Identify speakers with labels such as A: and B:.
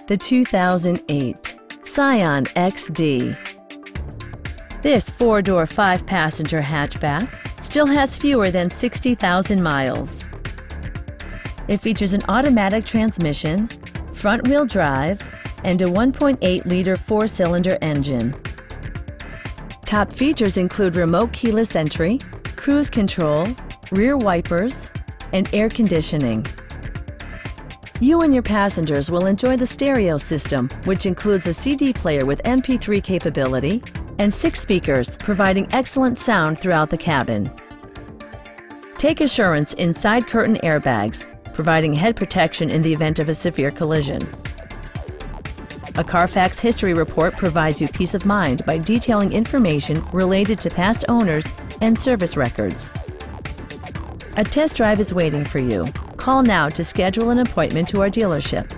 A: The 2008 Scion XD. This four-door, five-passenger hatchback still has fewer than 60,000 miles. It features an automatic transmission, front-wheel drive, and a 1.8-liter four-cylinder engine. Top features include remote keyless entry, cruise control, rear wipers, and air conditioning. You and your passengers will enjoy the stereo system, which includes a CD player with MP3 capability and 6 speakers, providing excellent sound throughout the cabin. Take assurance in side curtain airbags, providing head protection in the event of a severe collision. A Carfax history report provides you peace of mind by detailing information related to past owners and service records. A test drive is waiting for you. Call now to schedule an appointment to our dealership.